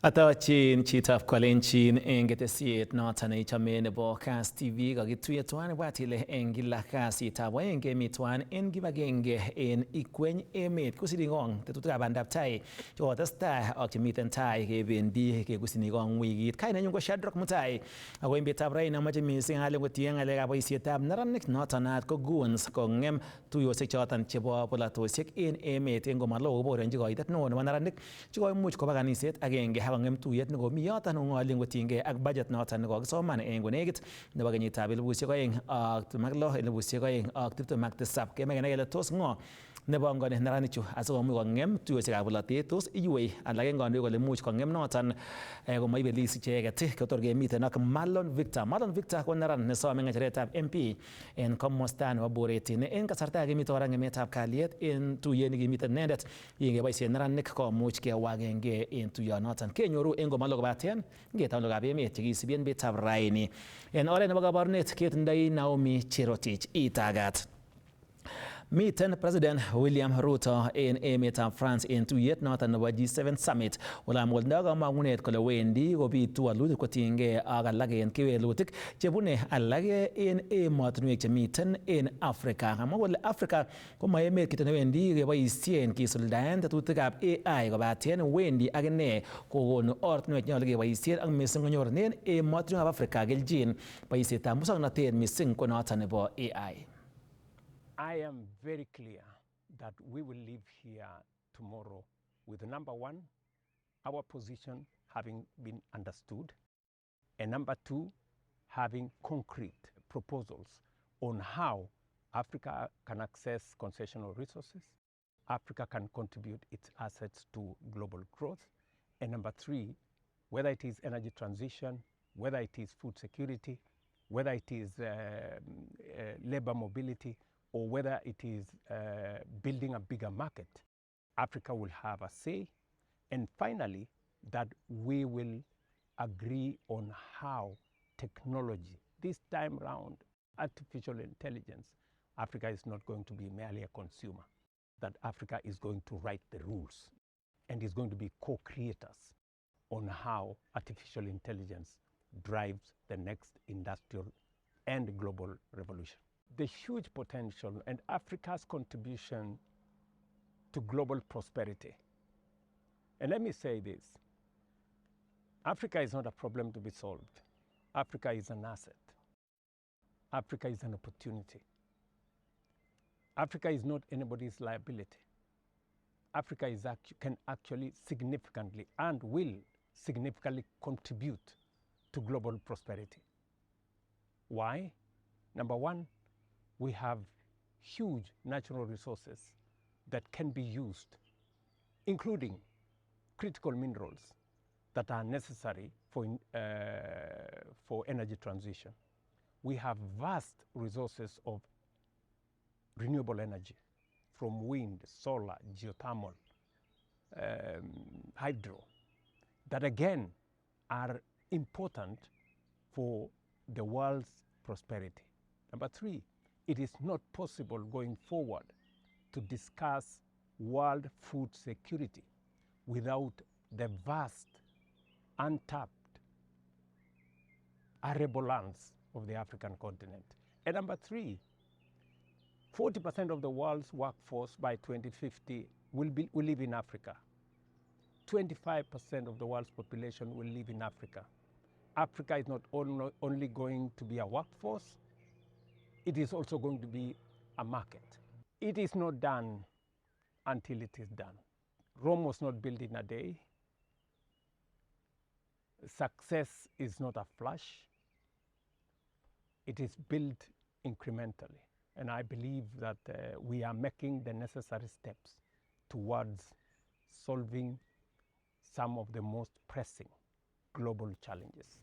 Atochin chitab kolenjin eng ketesiet noton neichome nebo Kass TV kakituiye tuan ibwat ile eng kila kasitab aeng kemi tuan en kibagenge en Ikweny Emet kusini kong tetutikab bandab tai chekotestai ak chemiten tai kebendi kekusini kong wikit. Kainenyu ko Shadrack Mutai ako en betab raini amache mising ale kotienge ngalekab boisietab neranik noton naat ko goons kongem tuyosiek choton chebo polatosiek en emet en komalo koborenchi koitet neo nebo neranik chekoimuch koba kaniset agenge kongem tuyet nekomi yoton ong'olien kotinygei ak budget noton nekokisoman en konekit nebo kenyitab 2026-2027 kemoe kenai kele tos ng'o nebongoni neranichu asikomuch kong'em tuyosiekab polatet. Tos iywei alak en kandoik kole imuch kong'em noton komoibelis icheket kotor kemiten ak Marlon Victor. Marlon Victor ko neran nesome ng'echeretab MP en komosta nebo Bureti ne en kasarta age kimiten kora ng'emetab kalyet en tuyet nekimiten inendet kingeboisien neranik komuch kewagenge en tuyonoton kenyoru en komalo kobaten ngetaun lokab emet chekisibi en betab raini en oret nebo kabarunet ketindoi Naomi Cherotich itagat. Miten President William Ruto en emetab France en tuyet noton nebo G7 Summit olamwoldoi kamang'unet kole wendi kobitu walutik kotiengei ak alak en kewelutik chebune alak en emotinwek chemiten en Afrika. Kamwa kole Afrika komo emet kityo newendi keboisien kisuldaen tetutikab AI kobaten wendi akine kokonu ortinwek chenyolu keboisien ak mising konyorunen emotinwekab Afrika keljin boisietab musoknotet mising ko noton nebo AI. I am very clear that we will leave here tomorrow with number one, our position having been understood, and number two, having concrete proposals on how Africa can access concessional resources, Africa can contribute its assets to global growth, and number three, whether it is energy transition, whether it is food security, whether it is labor mobility, or whether it is building a bigger market, Africa will have a say. And finally, that we will agree on how technology, this time round, artificial intelligence, Africa is not going to be merely a consumer, that Africa is going to write the rules and is going to be co-creators on how artificial intelligence drives the next industrial and global revolution. The huge potential and Africa's contribution to global prosperity. And let me say this, Africa is not a problem to be solved. Africa is an asset. Africa is an opportunity. Africa is not anybody's liability. Africa can actually significantly and will significantly contribute to global prosperity. Why? Number one, we have huge natural resources that can be used, including critical minerals that are necessary for energy transition. We have vast resources of renewable energy from wind, solar, geothermal, hydro, that again are important for the world's prosperity. Number three, it is not possible going forward to discuss world food security without the vast, untapped, arable lands of the African continent. And number three, 40% of the world's workforce by 2050 will live in Africa. 25% of the world's population will live in Africa. Africa is not only going to be a workforce, it is also going to be a market. It is not done until it is done. Rome was not built in a day. Success is not a flash. It is built incrementally. And I believe that we are making the necessary steps towards solving some of the most pressing global challenges.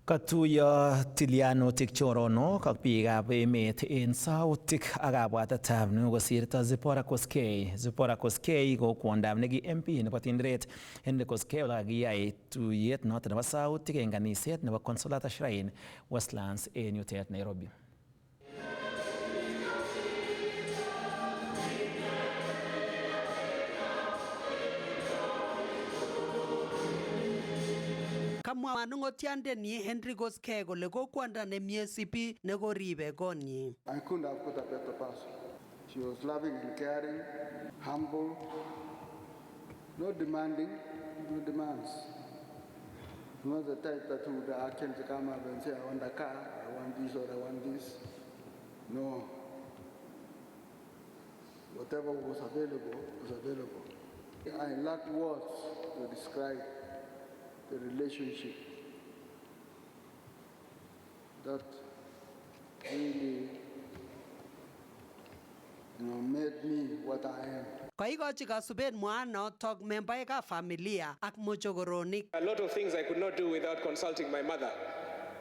Katuyo tilyanutik choronok ak biikab emet en sautik ak kabwatetab nekosirto Zipporah Koskei. Zipporah Koskei ko kwondab neki MP nebo Tinderet Henry Koskei ole kakiyai tuyet noton nebo sautik en kaniset nebo Consolata Shrine Westlands en yutet Nairobi. Kamwa ngotiandeni Henry Koskei kole kokwanda nemie sipi nekoribe konyi. I couldn't have got a better person. She was loving and caring, humble, not demanding, no demands. Not the type that would actually come up and say, I want a car, I want this or I want this. No. Whatever was available was available. I lack words to describe the relationship that really made me what I am. Kaikochi kasubet mwanotok membaekab familia ak mochokoronik. A lot of things I could not do without consulting my mother.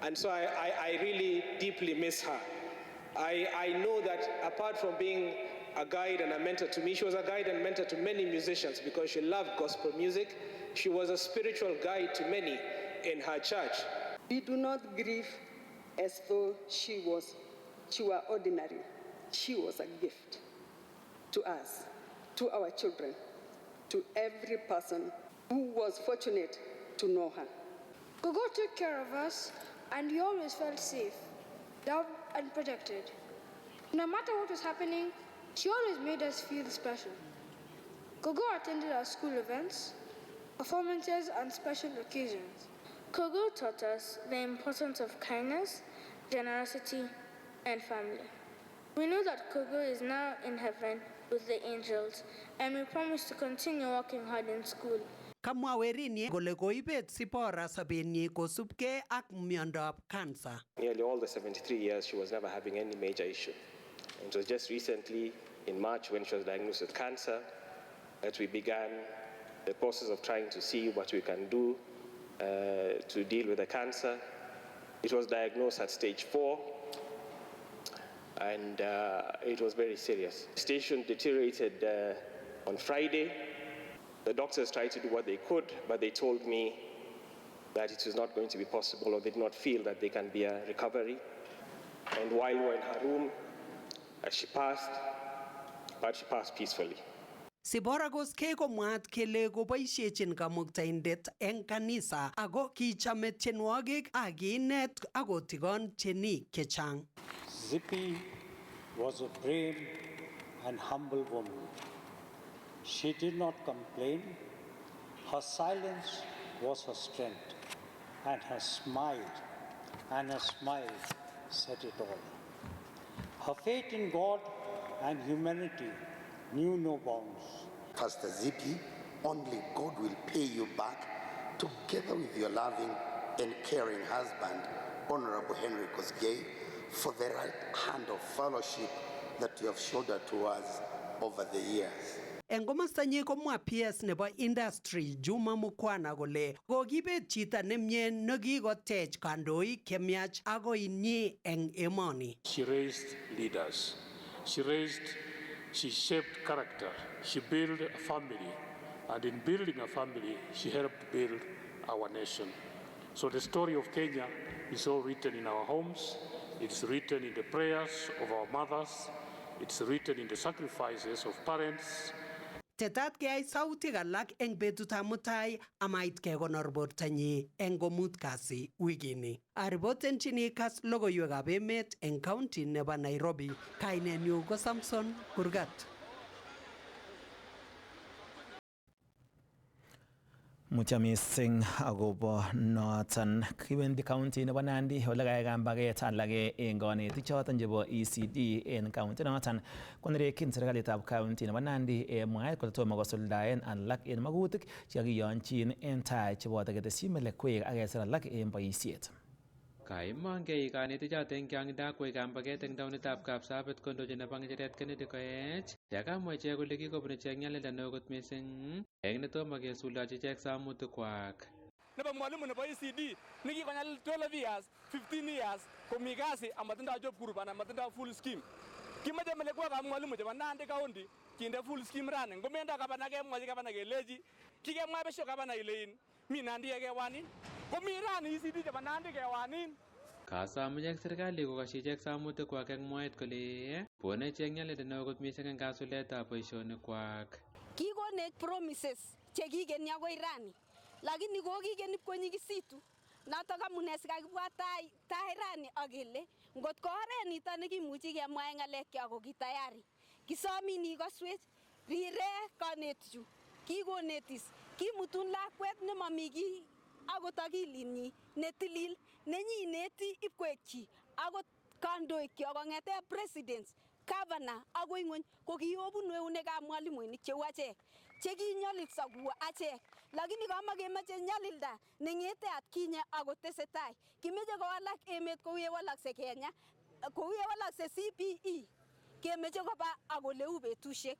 And so I really deeply miss her. I know that apart from being a guide and a mentor to me, she was a guide and mentor to many musicians because she loved gospel music. She was a spiritual guide to many in her church. We do not grieve as though she were ordinary. She was a gift to us, to our children, to every person who was fortunate to know her. Gogo took care of us, and we always felt safe, loved and protected. No matter what was happening, she always made us feel special. Gogo attended our school events, performances, and special occasions. Gogo taught us the importance of kindness, generosity, and family. We know that Gogo is now in heaven with the angels, and we promise to continue working hard in school. Kamwa Werini kole koibet Sipora sobenyi kosubkei ak miondab cancer. Nearly all the 73 years, she was never having any major issue. And it was just recently, in March, when she was diagnosed with cancer, that we began the process of trying to see what we can do to deal with the cancer. It was diagnosed at stage 4, and it was very serious. The station deteriorated on Friday. The doctors tried to do what they could, but they told me that it was not going to be possible, or they did not feel that there can be a recovery. And while we were in her room, she passed, but she passed peacefully. Sipora Koskei komwaat kele koboisiechin kamuktaindet eng kanisa ako kichame tienwogik ak kinet akotikon tienik chechang. Zippy was a brave and humble woman. She did not complain. Her silence was her strength, and her smile said it all. Her faith in God and humanity knew no bounds. Pastor Zippy, only God will pay you back, together with your loving and caring husband, Honorable Henry Koskei, for the right hand of fellowship that you have shouldered to us over the years. Eng komostanyi komwa PS nebo industry Juma Mukwana kole kokibet chito nemie nekikotech kandoik chemiach akoi inyi eng emoni. She raised leaders. She shaped character. She built a family. And in building a family, she helped build our nation. So the story of Kenya is all written in our homes. It's written in the prayers of our mothers. It's written in the sacrifices of parents. Tetat keyai sautik alak eng betutab mutai amait kekonor bortanyi eng komut kasi wikini. Aripotenchini Kass logoiwekab emet eng county nebo Nairobi. Kainenyu ko Samson Kurgat. Mucha missing agobo noton kibendi county nebo Nandi ole kayai kambaget alage en konetik choton chebo ECD en county noton konerekyin serikalitab county nebo Nandi mwaet kole tomo kosuldaen alak en magutik chekakiyonjin en tai cheboto ketesyi melekwek ak kesir alak en boisiet. Kaimongei kanetichoton kiang'da kwai kambaget eng taonitab Kapsabet kondochi nebo ng'echeret Kennedy Koech yakamwa ichek kole kikobun ichek nyalilda neo kot missing eng netomo kesuldachi ichek samutikwak. Nebo mwalimu nebo ECD nekikonyalil 12 years 15 years komi kasi amatindoi job group anan amatindoi full scheme. Kimache melekwekab mwalimu chebo Nandi County kinde full scheme rani ngomendo kabana kemwochi kabana kelechi kikemwa besho kabana ilein mi Nandi kewanin komi rani ECD chebo Nandi kewanin. Kasom ichek serikali kokoshi ichek samutikwak eng mwaet kole bwone ichek nyalilda neo kot missing eng kasuldaetab boisionikwak. Kikonech promises chekikeni akoi rani lakini kokikeni ipkonyikisitu Notok amune sikakibwa tai rani akele ngot ko oret nito nekimuchi kemwae ng'alekcho ko kitayari. Kisomin ikoswech rirek kanetichu kikonetis kimutun lakwet nemami kiy akot akilinyi netilil nenyineti ipkwekchi akot kandoikyo kong'ete presidents governor akoi ng'ony ko kiobunu eunekab mwalimuinik cheu achek chekinyolilso kou achek lakini kamakemeche nyalilda neng'ete atkinye akotesetai kimeche kowalak emet kou yewalakse Kenya kou yewalakse CPE kemeche koba akoleu betusiek.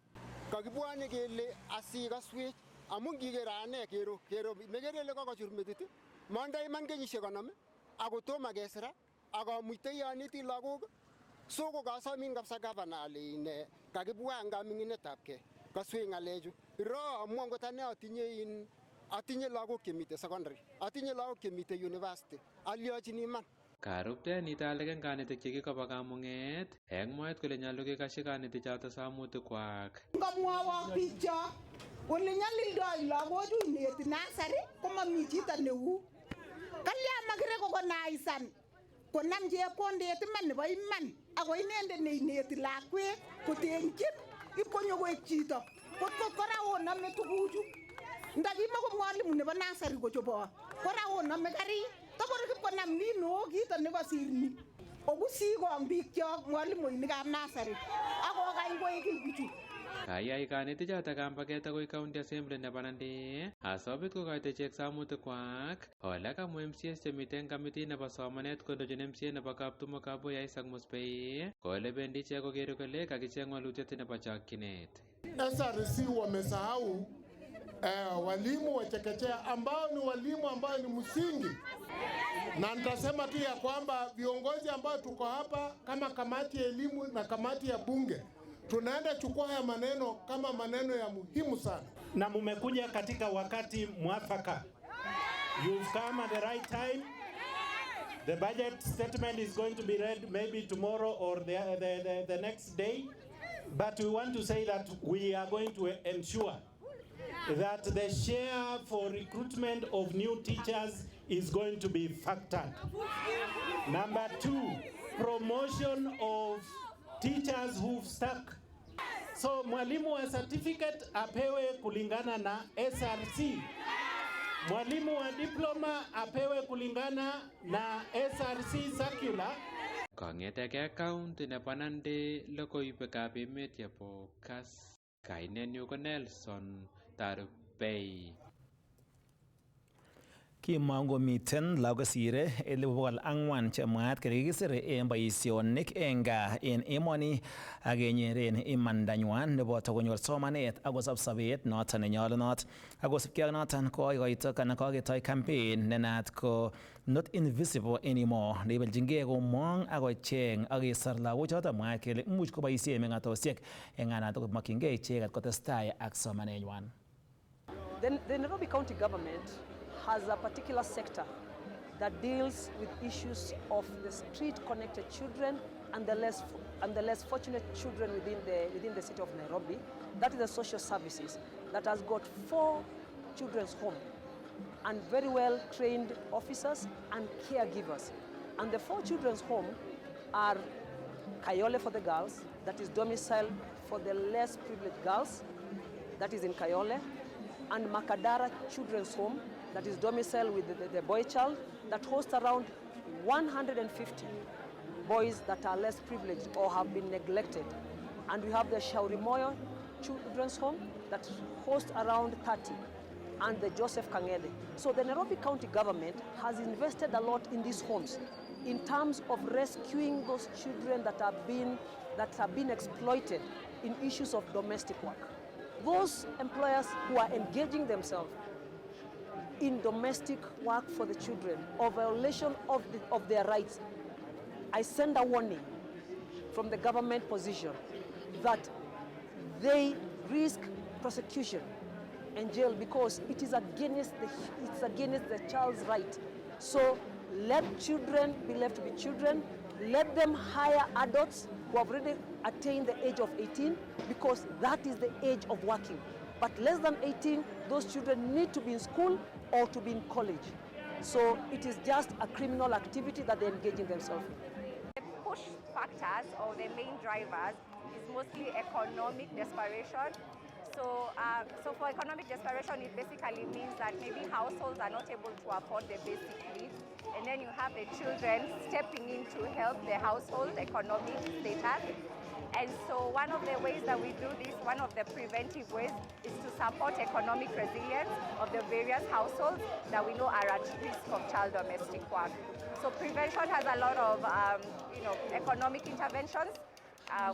Kakibwanye kele asikaswech amu ngiker ane kero mekere ile kokochur metit mondoi iman kenyisiek 50 akotoma kesira akamuitoi aneti lagok so ko kasomin kabisa gavana ale ine kakibwa ngaminginetabkei kaswech ng'alechu iro amu angot ane atinye lagok chemite secondary atinye lagok chemite university alyochini iman. Karuptenit alegen kanetik chekikoba kamung'et eng mwaet kole nyolu kekasyi kanetik choto samutik kwak. Ngamwawok biikcho kole nyalildoi lagochu ineti nasari komami chito neu. Kalya makire kokonaisan konam chepkondet iman nebo iman ako inendet neineti lakwet kotengchin ipkonyo koek chito kot kora onome tuguchu ndakimako mwalimu nebo nasari kochobot kora onome karit tokor kipkonam nino kito nekosirni okusikong biikchok mwalimuinikab nasari akokany koek bichu. Kayai kanetik choto kambaget akoi county assembly nebo Nandi asobit kokoito ichek samutik kwak ole kamwa MCAs chemite eng kamitit nebo somanet kondochin MCA nebo Kaptumo Kabuya Isaac Muspei kole bendi ichek kokere kole kakicheng walutiet nebo chokchinet. SRC wamesahau walimu wa chekechea ambao ni walimu ambao ni msingi, na nitasema tu ya kwamba viongozi ambao tuko hapa kama kamati ya elimu na kamati ya bunge tunaenda chukua haya maneno kama maneno ya muhimu sana, na mumekuja katika wakati mwafaka. You've come at the right time. The budget statement is going to be read maybe tomorrow or the next day, but we want to say that we are going to ensure that the share for recruitment of new teachers is going to be factored. Number 2, promotion of teachers who've stuck. So mwalimu wa certificate apewe kulingana na SRC. Mwalimu wa diploma apewe kulingana na SRC circular. Kong'eteke county nebo Nandi logoiwekab emet yebo Kass. Kainenyu ko Nelson Tarupei. Kimongomiten lagok kosire 400 chemwaat kele kikisir en boisionik en gaa en emoni ak kenyeren imandanywan neboto konyor somanet ak kosob sobet noton nenyolunot. Ak kosibkei ak noton kokoito kana koketoi campaign nenaat ko Not Invisible Anymore neibeljingei komong ak kocheng ak kesor lagochoton mwaat kele imuch koboisien meng'atosiek en ng'anatok komokyingei icheket kotestai ak somanenywan. The Nairobi County government has a particular sector that deals with issues of the street-connected children and the less fortunate children within the city of Nairobi. That is the social services that has got 4 children's homes and very well-trained officers and caregivers. And the 4 children's homes are Kayole for the girls, that is domicile for the less privileged girls, that is in Kayole, and Makadara Children's Home, that is domicile with the boy child, that hosts around 150 boys that are less privileged or have been neglected. And we have the Shaurimoyo Children's Home that hosts around 30, and the Joseph Kangede. So the Nairobi County government has invested a lot in these homes in terms of rescuing those children that have been exploited in issues of domestic work. Those employers who are engaging themselves in domestic work for the children or violation of their rights, I send a warning from the government position that they risk prosecution and jail because it is against the child's right. So let children be left to be children. Let them hire adults who have already attained the age of 18 because that is the age of working. But less than 18, those children need to be in school or to be in college. So it is just a criminal activity that they're engaging themselves in. The push factors or the main drivers is mostly economic desperation. So for economic desperation, it basically means that maybe households are not able to afford the basic needs, and then you have the children stepping in to help the household economic status. And so one of the ways that we do this, one of the preventive ways, is to support economic resilience of the various households that we know are at risk of child domestic work. So prevention has a lot of economic interventions.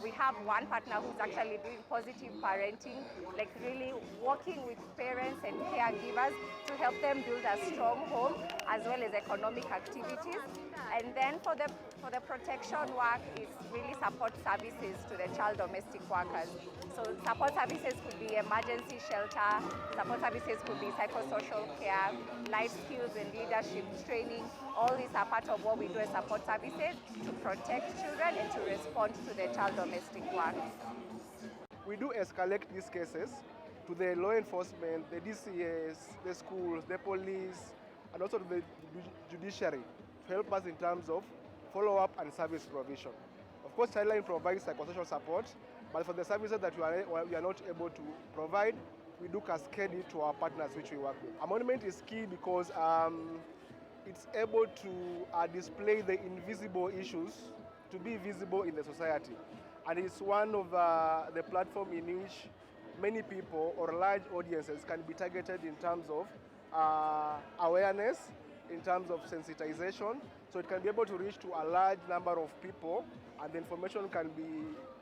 We have one partner who's actually doing positive parenting, like really working with parents and caregivers to help them build a strong home as well as economic activities. And then for the protection work, it's really support services to the child domestic workers. So support services could be emergency shelter, support services could be psychosocial care, life skills and leadership training. All these are part of what we do as support services to protect children and to respond to the child domestic work. We do escalate these cases to the law enforcement, the DCS, the schools, the police, and also to the judiciary to help us in terms of follow-up and service provision. Of course, Childline provides psychosocial support, but for the services that we are not able to provide, we do cascade it to our partners which we work with. A monument is key because it's able to display the invisible issues to be visible in the society. And it's one of the platform in which many people or large audiences can be targeted in terms of awareness, in terms of sensitization. So it can be able to reach to a large number of people, and the information can be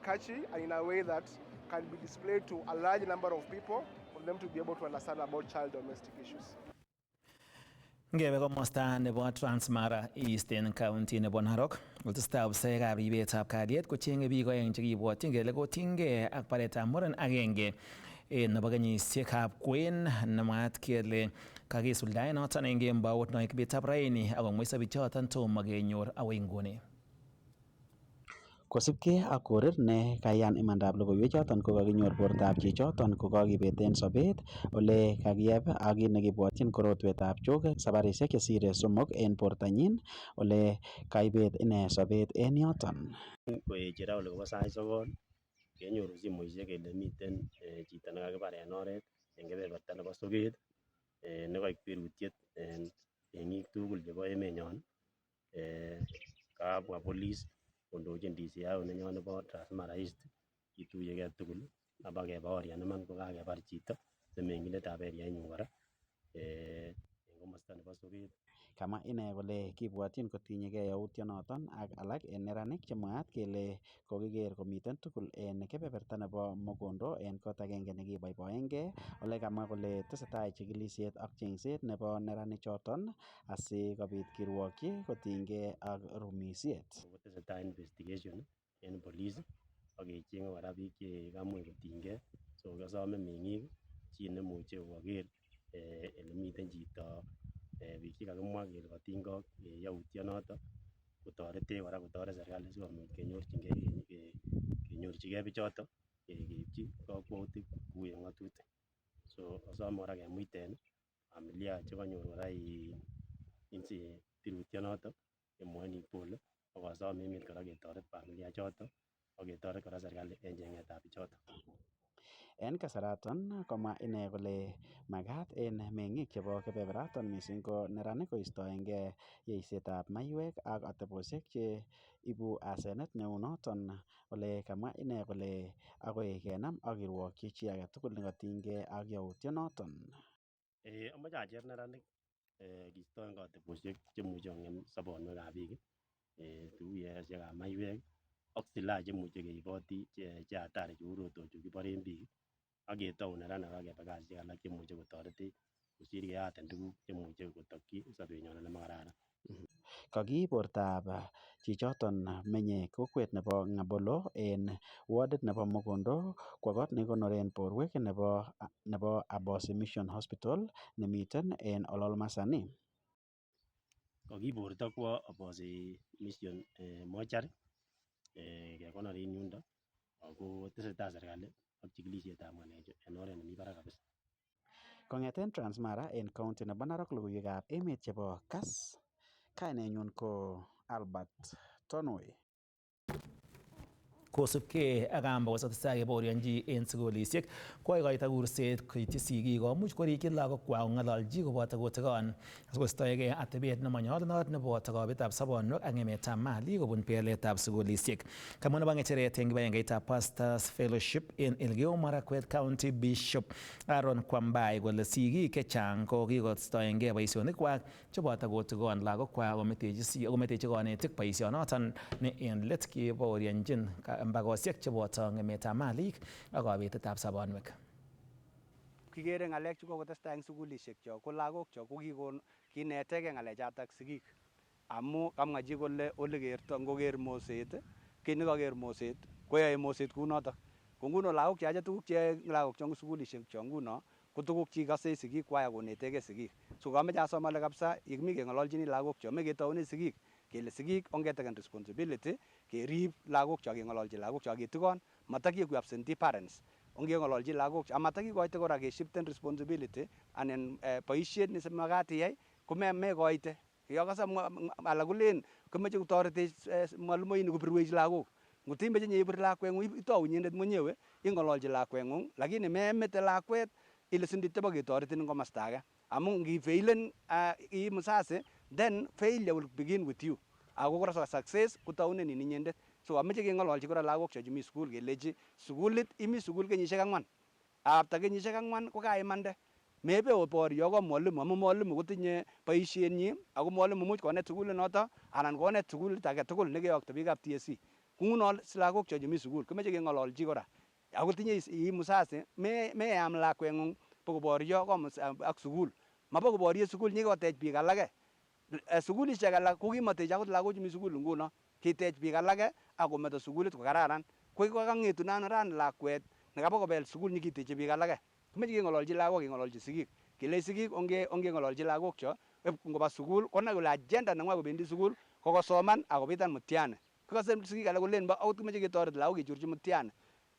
catchy and in a way that can be displayed to a large number of people for them to be able to understand about child domestic issues. Ngebe komosta nebo Transmara Eastern County nebo Narok, kotesetai ofisayekab ribetab kalyet kochenge biik oeng chekibwotyin kele kotinygei ak baretab muren agenge nebo kenyisiekab kwen nemwaat kele kakisuldaen noton eng kembout no kibetab raini akong'weiso bichoton tomo kenyor akoi nguni. Kosubkei ak korir ne kayan imandab logoiwechoton ko kakinyor bortab chichoton ko kakibeten sobet ole kakiyeb ak kit nekibwotyin korotwetab chok sabarisiek chesire somok en bortanyin ole kaibet ine sobet en yoton. Koeche ra ole kobo sait 9 kenyoru simoisiek kele miten chito nekakibar en oret en kebeberta nebo Soket nekoik birutiet en meng'ik tugul chebo emenyon. Kabwa police kondochin DCI nenyon nebo Transmara East kituyegei tugul abakebaorian iman kokakebar chito ne meng'indetab area inyun kora en komosta nebo Soket. Kamwa ine kole kibwotyin kotinyegei yautionoton ak alak en neranik chemwaat kele kokiker komiten tugul en kebeberta nebo Mogondo en kot agenge nekiboiboengei ole kamwa kole tesetai chikilisiet ak chengset nebo neranichoton asikobit kirwokyi kotinygei ak rumisiet. Tesetai investigation en police ak kecheng'e kora biik chekamuch kotinygei, so kasome meng'ik chi nemuche koker ele miten chito biik chekakimwa kele kotinygei ak yautionoton kotoretech kora kotoret serikali sikomuch kenyorchigei bichoton keipchi kakwautik kou en ng'atutik. So asome kora kemuiten familia chekanyor kora birutionoton kemwoini pole ak asome emet kora ketoret familia choton ak ketoret kora serikali en cheng'etab bichoton. En kasaraton komwa ine kole makat en meng'ik chebo kebeberaton mising ko neranik koistoengei yeisetab maiywek ak atebosiek che ibu asenet neu noton ole kamwa ine kole akoi kenam ak kirwokyi chi age tugul nekatinygei ak yautionoton. Amoche acher neranik kiistoengei atebosiek chemuche kong'em sobonwekab biik kou yeesiekab maiywek ak silaha chemuche keiboti che hatari cheu rotochu kiboren biik ak ketou neranik ak keba kasisiek alak chemuche kotoretech kosir keyaten tuguk chemuche kotokyi sobenyon ole makararan. Kakiib bortab chichoton menye kokwet nebo Ngabolo en wardit nebo Mogondo kwo kot nekikonoren borwek nebo Abosi Mission Hospital nemiten en Ololmasani. Kakiib borto kwo Abosi Mission mortuary kekonor en yundo ako tesetai serikali ak chikilisietab ng'alechu en oret nemi barak kabisa. Kong'eten Transmara en county nebo Narok logoiwekab emet chebo Kass, kainenyun ko Albert Tonoi. Kosubkei ak kambo kotesetai kebaorionji en sukulisiek koikoito kurset koityi sigik komuch korikyi lagokwak kong'ololji koboto kotikon asikostoegei atebet nemonyolunot neboto kobetab sobonwek ak ng'emetab mali kobun beletab sukulisiek. Kamwa nebo ng'echeret en kibagengeitab Pastors Fellowship en Elgeyo Marakwet County Bishop Aaron Kwambai kole sigik chechang ko kikostoengei boisionikwak cheboto kotikon lagokwak kometechi konetik boisionoton ne en let kebaorionjin mbakosiek cheboto ng'emetab malik ak kabetetab sobonwek. Kikere ng'alek chekokotestai en sukulisiekchok ko lagokchok ko kinetegei ng'alechatak sigik amu kamwa chi kole ole kerto ngoker moset kit nekaker moset koyoe moset kounotok. Ko nguno lagok cheyache tuguk cheyoe lagokchok en sukulisiekchok nguno ko tuguk chekikose sigikwak ak konetegei sigik. So kamoche asom ale kabisa yemi keng'ololchini lagokchok moche ketoune sigik kele sigik ongeteken responsibility kerib lagokchok keng'ololchi lagokchok ketikon matakiegu absentee parents ongeng'ololchi lagokchok amatakikoite kora keshiften responsibility anan boisiet nemakat iyai ko mekoite yokose alak kolen komoche kotoretech mwalimuinik kobirwech lagok ngot imeche nyibir lakweng'ung itou inyendet mwenyewe ing'ololchi lakweng'ung lakini memete lakwet ile sindityo boketoretin en komosta age amu ngifeilen ii mzazi then failure will begin with you ako kora success kotaunen inyendet. So amoche keng'ololchi kora lagokchok chemi sukul kelechi sukulit imi sukul kenyisiek 4 after kenyisiek 4 kokaimande mebe borio ko mwalimu amu mwalimu kotinye boisienyi ako mwalimu much konet sukulit noto anan konet sukulit age tugul nekeyokto biikab TSC. Nguno lagokchok chemi sukul komoche keng'ololchi kora ako tinye ii mzazi meyam lakweng'ung bokoborio ak sukul mabokoborie sukul nyikotech biik alake. Sukulisiek alak ko kimotech akot lagok chemi sukul nguno kitech biik alake akometo sukulit kokararan ko kakang'etu nano rani lakwet nekabokobel sukul nyikiteche biik alake. Kimoche keng'ololchi lagok keng'ololchi sigik kelei sigik ongeng'ololchi lagokchok ngoba sukul konai kole agenda neng'wai kobendi sukul ko kosoman akobitan mtihani. Kikose sigik alak kolen akot kimoche ketoret lagok kechorchi mtihani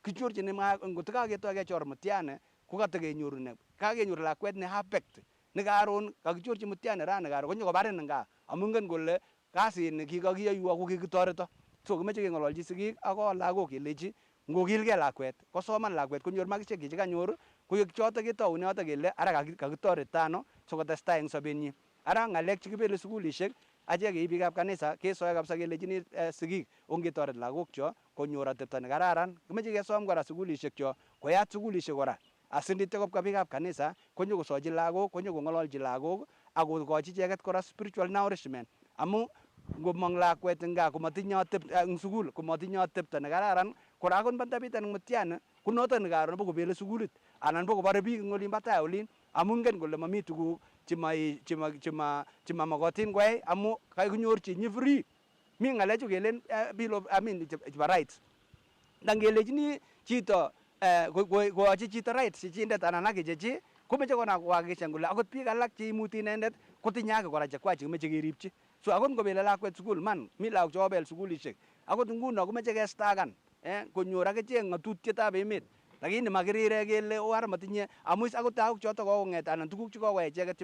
kichorchin ngot kaketoi kechor mtihani ko katakenyoru ne kakenyoru lakwet ne affect ne karon kakichorchi mtihani rani karon konyokobarin en gaa amu ingen kole kasini kikakiyoiwo ko kikitoreto. So kimoche keng'ololchi sigik ak lagok kelechi ngokilgei lakwet kosoman lakwet konyor makisiek chekanyor ko choto ketoune yoto kele ara kakitoretito ano sikotestai en sobenyin. Ara ng'alek chekibele sukulisiek achek kei biikab kanisa kesoe kabisa kelechini sigik ongetoret lagokchok konyor atepto nekararan. Kimoche kesom kora sukulisiekchok koyat sukulisiek kora asindityo kobwa biikab kanisa konyokosochi lagok konyokong'ololchi lagok ak kokochi icheket kora spiritual nourishment amu ngomong lakwet en gaa en sukul komatinye atepto nekararan kora akot ndabitan en mtihani ko noto ne karon bokobele sukulit anan bokobore biik en olimbo tai olin amu ingen kole mami tuguk chemamokotin koyai amu kakinyorchinyi free. Mi ng'alechu kelen bill of chebo rights ndangelechini chito koyochi chito rights chechindet anan haki chechi komeche kora kuhakikishan kole akot biik alak cheimuti inendet kotinye haki kora chekwak chekimeche keripchi. So akot ngobele lakwet sukul man mi lagok chekobel sukulisiek akot nguno komeche kestakan konyor akichek ng'atutietab emet lakini makirire kele ara matinye amu akot lagok choto kokong'et anan tuguk chekokoyai icheket.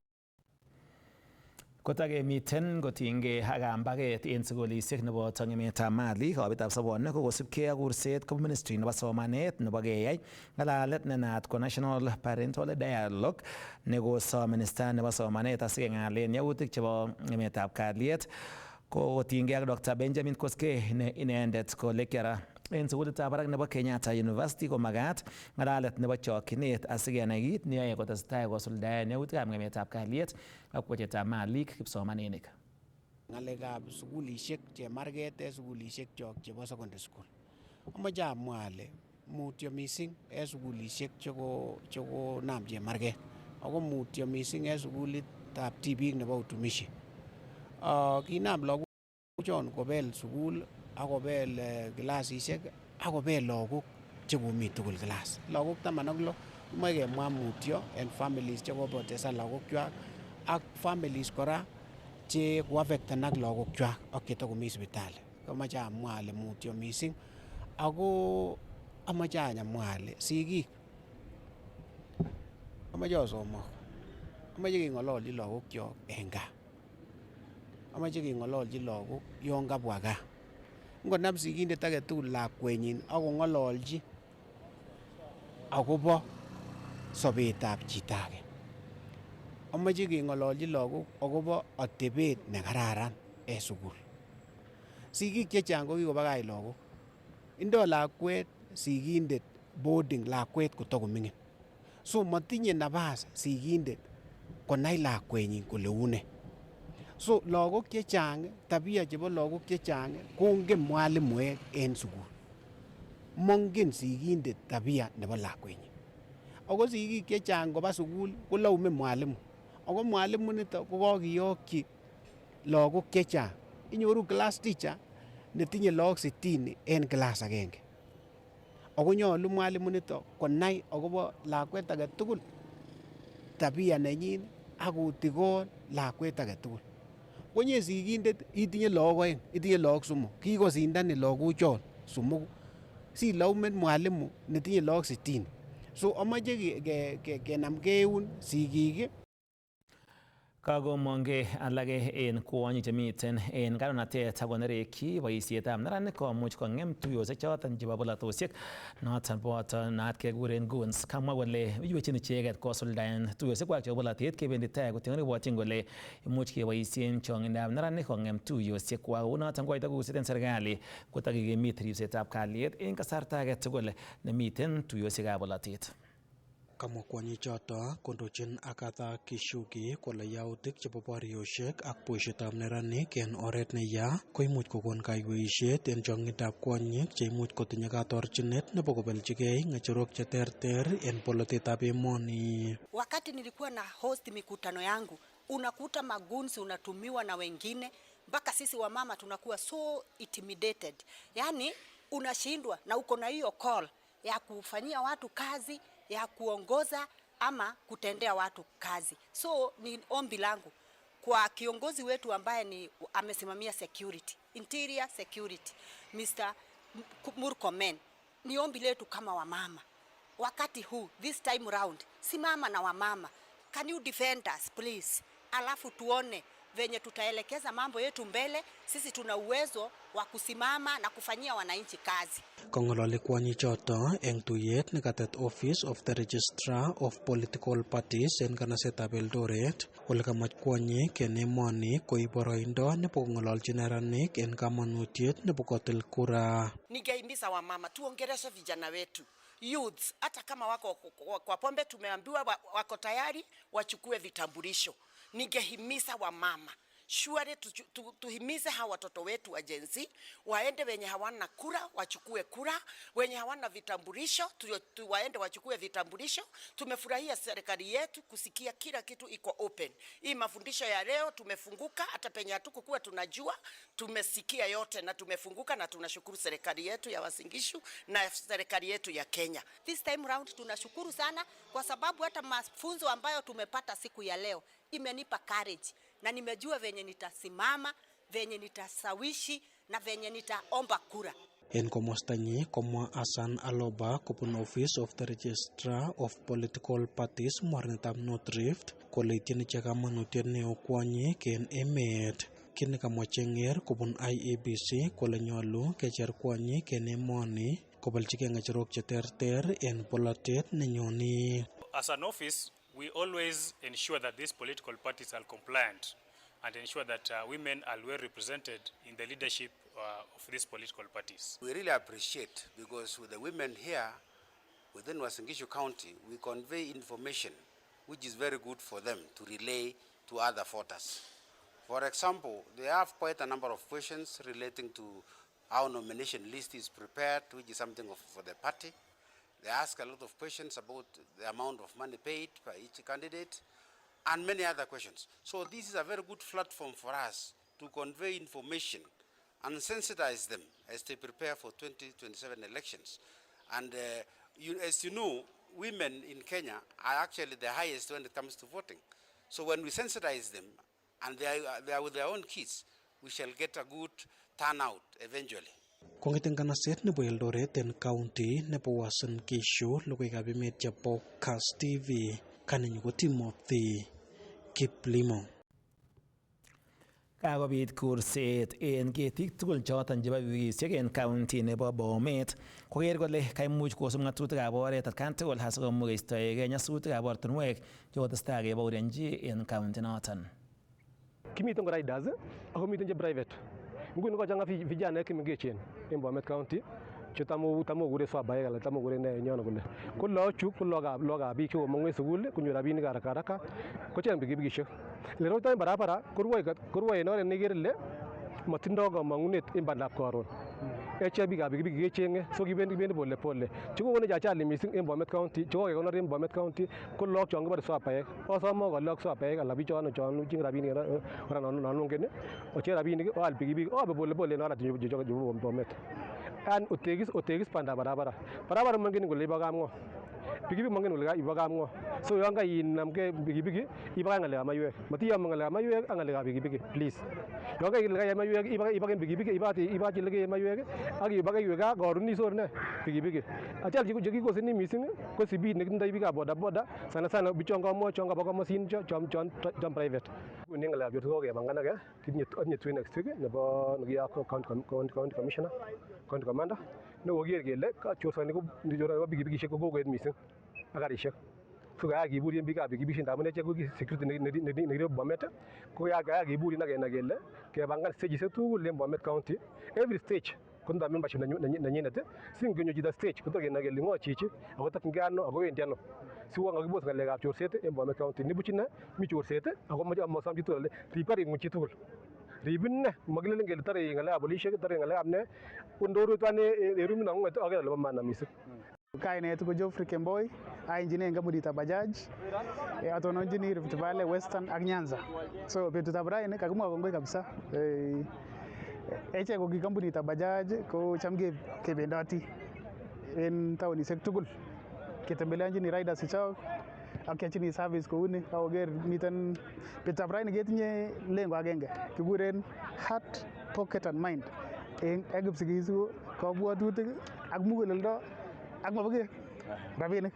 Kotakemiten kotinygei ak kambaget en sukulisiek neboto ng'emetab mali kobetab sobonwek ko kosubkei ak kurset ko ministry nebo somanet nebo keyai ng'alalet nenaat ko National Parental Dialogue nekosom minista nebo somanet asikeng'alen yautik chebo ng'emetab kalyet ko kotinygei ak Dr. Benjamin Koskei ne inendet ko lecturer en sukulitab barak nebo Kenyatta University ko magat ng'alalet nebo chokyinet asikenai kit neyoe kotestai kosuldaen yautikab ng'emetab kalyet ak wechetab malik kipsomaninik. Ng'alekab sukulisiek chemarget en sukulisiek chok chebo secondary school amoche amwa ale mutyo mising en sukulisiek chekonam chemarget ako mutyo mising en sukulitab tibik nebo utumishi. Kinam lagok chon kobel sukul akobel kilasisiek akobel lagok chekomi tugul kilas. Lagok 16 komoe kemwa mutyo en families chekopotesan lagokwak ak families kora che koaffectenak lagokwak ak chetokomi sipitali. Komoche amwa ale mutyo mising ako amoche amwa ale sigik amoche asomok Amache keng'ololji lagokyok en gaa. Amache keng'ololji lagok yon kabwa gaa. Ngonam sigindet age tugul lakwenyin ak kong'ololji akobo sobetab chito age. Amache keng'ololji lagok akobo atebet nekararan en sukul. Sigik chechang ko kikobakach lagok. Indo lakwet sigindet boarding lakwet kotakoming'in. So matinye nafas sigindet konai lakwenyin kole une. So lagok chechang, tabia chebo lagok chechang kongen mwalimuek en sukul. Mongen sigindet tabia nebo lakwenyin. Ako sigik chechang koba sukul kolaume mwalimu. Ako mwalimu nito ko kakiyokyi lagok chechang. Inyoru class teacher netinye lagok 60 en class agenge. Ako nyolu mwalimu nito konai akobo lakwet age tugul tabia nenyin ak kotikon lakwet age tugul. Konye sigindet itinye lagok 2, itinye lagok 3, kikosindanin lagochon somoku. Si laumen mwalimu netinye lagok 60. So amache kenamge eun sigik. Kakomongei alage en kwonyik chemiten en kandoinatet ak konerekyi boisietab neranik komuch kong'em tuiyosiek choton chebo polatosiek noton boto naat kekuren goons. Kamwa kole iywechin icheket kosuldaen tuiyosiekwak chebo polatet kebendi tai kotieng'en ibwotyin kole imuch keboisien chong'indab neranik kong'em tuiyosiekwak. Kou noton koito kusit en serikali kotakikimit ripsetab kalyet en kasarta age tugul nemiten tuiyosiekab polatet. Kamwa kwonyichoto kondochin Agatha Kishugi kole yautik chebo boriosiek ak boisietab neranik en oret neya koimuch kokon kaiweisiet en chong'indab kwonyik cheimuch kotinye katorchinet nebo kobeljigei ng'echerok cheterter en polotetab emoni. Wakati nilikuwa na host mikutano yangu, unakuta magunzi unatumiwa na wengine mpaka sisi wamama tunakuwa so intimidated. Yaani unashindwa na uko na hiyo call ya kufanyia watu kazi, ya kuongoza ama kutendea watu kazi. So ni ombi langu kwa kiongozi wetu ambaye amesimamia security, interior security, Mr. Murkomen. Ni ombi letu kama wamama. Wakati huu, this time round, simama na wamama. Can you defend us please? Alafu tuone venye tutaelekeza mambo yetu mbele. Sisi tuna uwezo wa kusimama na kufanyia wananchi kazi. Kong'ololi kwonyichoto eng tuyet nekatet Office of the Registrar of Political Parties en kanasetab Eldoret kole kamach kwonyik en emoni koib boroindo nebo kong'ololchi neranik en kamanutiet nebo kotil kura. Ningehimiza wamama tuongeleshe vijana wetu, youths, hata kama wako kwa pombe tumeambiwa wako tayari wachukue vitambulisho. Ningehimiza wamama surely tuhimize hawa watoto wetu wa Gen Z waende, wenye hawana kura wachukue kura, wenye hawana vitambulisho waende wachukue vitambulisho. Tumefurahia serikali yetu kusikia kila kitu iko open. Hii mafundisho ya leo tumefunguka, hata penye hatukuwa tunajua tumesikia yote na tumefunguka, na tunashukuru serikali yetu ya Uasin Gishu na serikali yetu ya Kenya. This time round tunashukuru sana kwa sababu hata mafunzo ambayo tumepata siku ya leo imenipa courage na nimejua venye nitasimama, venye nitasawishi na venye nitaomba kura. En komostanyi komwa Hassan Aloba kobun Office of the Registrar of Political Parties mornetab North Rift kole ityini che kamanutiet neo kwonyik en emet. Kini kamwa Chenger kobun IEBC kole nyolu kecher kwonyik en emoni kobeljigei ng'echerok cheterter en polatet nenyoni. As an office, we always ensure that these political parties are compliant and ensure that women are well represented in the leadership of these political parties. We really appreciate, because with the women here within Uasin Gishu County, we convey information which is very good for them to relay to other voters. For example, they have quite a number of questions relating to how nomination list is prepared, which is something for the party. They ask a lot of questions about the amount of money paid by each candidate and many other questions. So this is a very good platform for us to convey information and sensitize them as they prepare for 2027 elections. And as you know, women in Kenya are actually the highest when it comes to voting. So when we sensitize them and they are with their own kids, we shall get a good turnout eventually. Kong'eten kanaset nebo Eldoret en county nebo Uasin Gishu, logoiwekab emet chebo Kass TV, kanenyu ko Timothy Kiplimo. Kakobit kurset en ketik tugul choton chebo pikipikisiek en county nebo Bomet koker kole kaimuch kosub ng'atutikab oret atkan tugul asikomuch koistoegei nyasutikab ortinwek chekotestai kebaorionji en county noton. Kimiten ko riders ako miten che private. Nguni kochang'a vijana chemengechen en Bomet County chetamu kure swabaek ala tamu kure ne nyono kole. Ko loochu ko lookab biik chekomong'u en sukul konyor rabinik haraka kocheng pikipikisiek. Le roitoi barabara korwoe en oret nekere ile motindoi komong'unet en bandab koron. Echek biikab pikipiki kecheng'e so kibendi pole pole. Chekokonech ajali mising en Bomet County chekokekonor en Bomet County ko look chon kibore swabaek. Asome look swabaek ala bichon chon cheng rabinik en oret non ongen ocheng rabinik oal pikipiki obe pole pole en oret chebo Bomet. An otegis bandab barabara. Barabara mongen kole ibo kapng'o. Pikipiki mongen kole ibo kapng'o. So yon kainamge pikipiki ibakach ng'alekab maiwek. Matiyome ng'alekab maiwek ak ng'alekab pikipiki please. Yon kai kele kayai maiwek ibaken pikipiki ibachi ile keyai maiwek ak ibakaiwe gaa koron isor ne pikipiki. Ajali chekikoseni mising ko sipid nekitindoi biikab bodaboda sana bichon kamwa chon kabo komosin chon private. Nguni ng'alekab chorset kokepanganage kitinye twin next week nebo nekiyo county commissioner county commander nekoker kele chorsoni ko pikipikisiek ko kokoet mising ak karisiek. So kaya kiburin biikab pikipikisiek ndamun echek ko security nekiribe Bomet ko kaya kiburin ak kenai kele kepangan stagesiek tugul en Bomet County every stage kotindo membership nenyinet singonyo chito stage kotor kenai kele ng'o chichi ako tokyingei ano ako wendi ano siwon kakibos ng'alekab chorset en Bomet County. Nibuch ine mi chorset ako mosom chitugul kole rib karing'ung chitugul. Ribin ne makilelen kele tore ng'alekab polisiek tore ng'alekab ne kondorutwan en rumit nong'ung'et akere ale bo maana mising. Kainet ko Geoffrey Kemboi, engineer en kampunitab Bajaj, atononjini Rift Valley, Western ak Nyanza. So betutab raini kakimwa kongoi kabisa. Echek ko ki kampunitab Bajaj ko cham kebendoti en taonisiek tugul ketembeleonjini riders chechok ak kiyochini service kouni akoker miten betutab raini ketinye lengo agenge kikuren heart, pocket and mind en kipsigis ko kabwatutik ak muguleldo ak mabukek rabinik.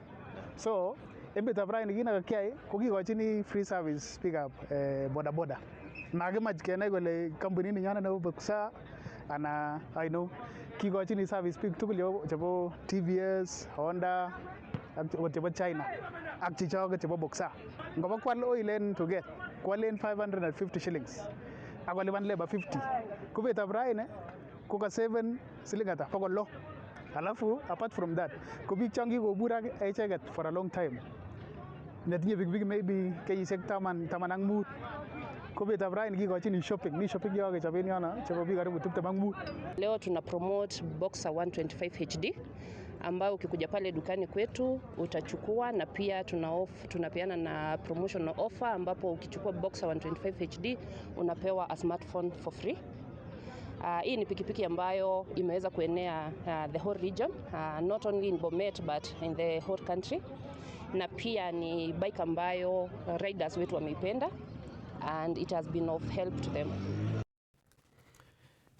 So en betutab raini kit nekakiyai ko kikochini free service biikab bodaboda. Makimach kenai kole kampunit ninyonet nebo Boxer ana aino kikochini service biik tugul chebo TVS, Honda ak chebo China ak chichoket chebo Boxer. Ngoba kwal oil en tuget kwalen 550 shillings ak kolipan labor 50. Ko betutab raini ko kaseven siling ata 600. Alafu apart from that ko biik chon kikobur ak echeket for a long time netinye pikipiki maybe kenyisiek 15 ko betutab raini kikochini shopping. Mi shopping chekokechoben yono chebo biik karibu 25. Leo tuna promote Boxer 125 HD ambao ukikuja pale dukani kwetu utachukua, na pia tunapeana na promotional offer ambapo ukichukua Boxer 125 HD unapewa a smartphone for free. Hii ni pikipiki ambayo imeweza kuenea the whole region, not only in Bomet but in the whole country, na pia ni bike ambayo riders wetu wameipenda and it has been of help to them.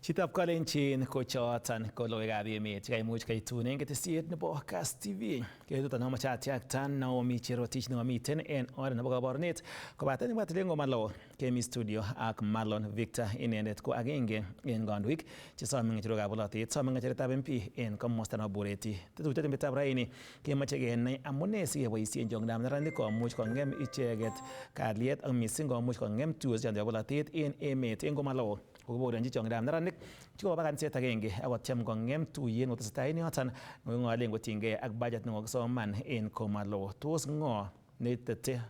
Chitab Kalenjin ko choton ko logoiwekab emet chekaimuch kaitunen ketesiet nebo Kass TV. Ketuton amache atiaktan Naomi Cherotich nekomiten en oret nebo kaborunet kobaten ibwatilen komalo kemi studio ak Marlon Victor inendet ko agenge en kandoik chesome ng'echerokab bolotet some ng'echeretab MP en komosta nebo Bureti. Tetutiet en betutab raini kemoche kenai amune sikeboisien chongindab neranik komuch kong'em icheket kalyet ak missing komuch kong'em tuiyosiek chebo bolotet en emet en komalo kokibaorionji chongindab neranik chikoba kanisa agenge akotyem kong'em tuyet netesetai en yoton ng'olen kotinygei ak budget nekokisoman en komalo. Tos ng'o netete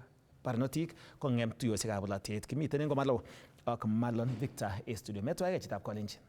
barnotik kong'em tuiyosiekab bolotet? Kimiten en komalo ak Marlon Victor en studio. Metwage chitab Kalenjin.